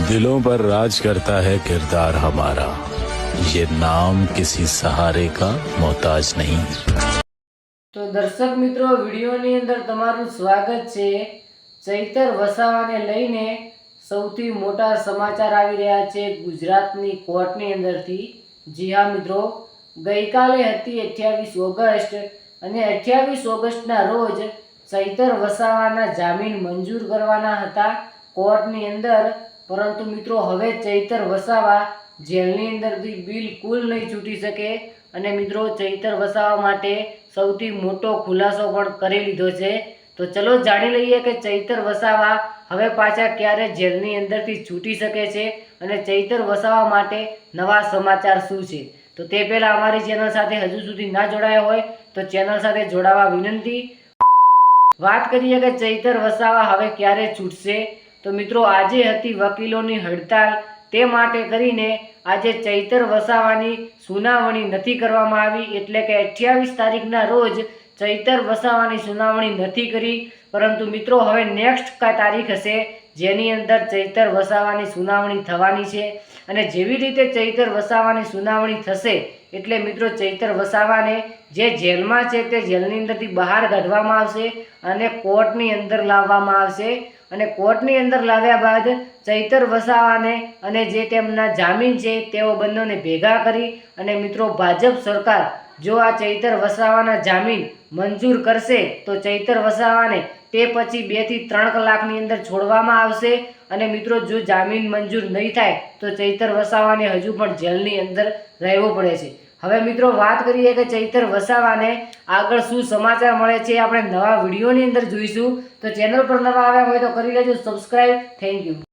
दिलों पर राज करता है किरदार हमारा, ये नाम किसी सहारे का मोहताज नहीं। તો દર્શક મિત્રો, વિડીયોની અંદર તમારું સ્વાગત છે। ચૈતર વસાવાને લઈને સૌથી મોટા સમાચાર આવી રહ્યા છે ગુજરાતની કોર્ટની અંદરથી। જી હા મિત્રો, ગઈકાલે હતી 28 ઓગસ્ટ અને 28 ઓગસ્ટના રોજ ચૈતર વસાવાના જામીન મંજૂર કરવાના હતા કોર્ટની અંદર, પરંતુ મિત્રો હવે ચૈતર વસાવા જેલની અંદરથી બિલકુલ નહીં છૂટી શકે અને મિત્રો ચૈતર વસાવા માટે સૌથી મોટો ખુલાસો પણ કરી લીધો છે। તો ચલો જાણી લઈએ કે ચૈતર વસાવા હવે પાછા ક્યારે જેલની અંદરથી છૂટી શકે છે અને ચૈતર વસાવા માટે નવા સમાચાર શું છે। તો તે પહેલાં અમારી ચેનલ સાથે હજુ સુધી ના જોડાયા હોય તો ચેનલ સાથે જોડાવા વિનંતી। વાત કરીએ કે ચૈતર વસાવા હવે ક્યારે છૂટશે, તો મિત્રો આજે હતી વકીલોની હડતાલ, તે માટે કરીને આજે ચૈતર વસાવાની સુનાવણી નથી કરવામાં આવી, એટલે કે 28 તારીખના રોજ ચૈતર વસાવાની સુનાવણી નથી કરી, પરંતુ મિત્રો હવે નેક્સ્ટ તારીખ હશે જેની અંદર ચૈતર વસાવાની સુનાવણી થવાની છે। અને જેવી રીતે ચૈતર વસાવાની સુનાવણી થશે એટલે મિત્રો ચૈતર વસાવાને જે જેલમાં છે તે જેલની અંદરથી બહાર કાઢવામાં આવશે અને કોર્ટની અંદર લાવવામાં આવશે અને કોર્ટની અંદર લાવ્યા બાદ ચૈતર વસાવાને અને જે તેમના જામીન છે તેઓ બંનેને ભેગા કરી અને મિત્રો ભાજપ સરકાર જો આ ચૈતર વસાવાના જામીન મંજૂર કરશે તો ચૈતર વસાવાને તે પછી 2 થી 3 કલાકની અંદર છોડવામાં આવશે અને મિત્રો જો જામીન મંજૂર નહીં થાય તો ચૈતર વસાવાને હજુ પણ જેલની અંદર રહેવું પડે છે। હવે મિત્રો વાત કરીએ કે ચૈતર વસાવાને આગળ શું સમાચાર મળે છે આપણે નવા વિડીયોની અંદર જોઈશું। તો ચેનલ પર નવા આવ્યા હોય તો કરી લેજો સબસ્ક્રાઇબ। Thank you.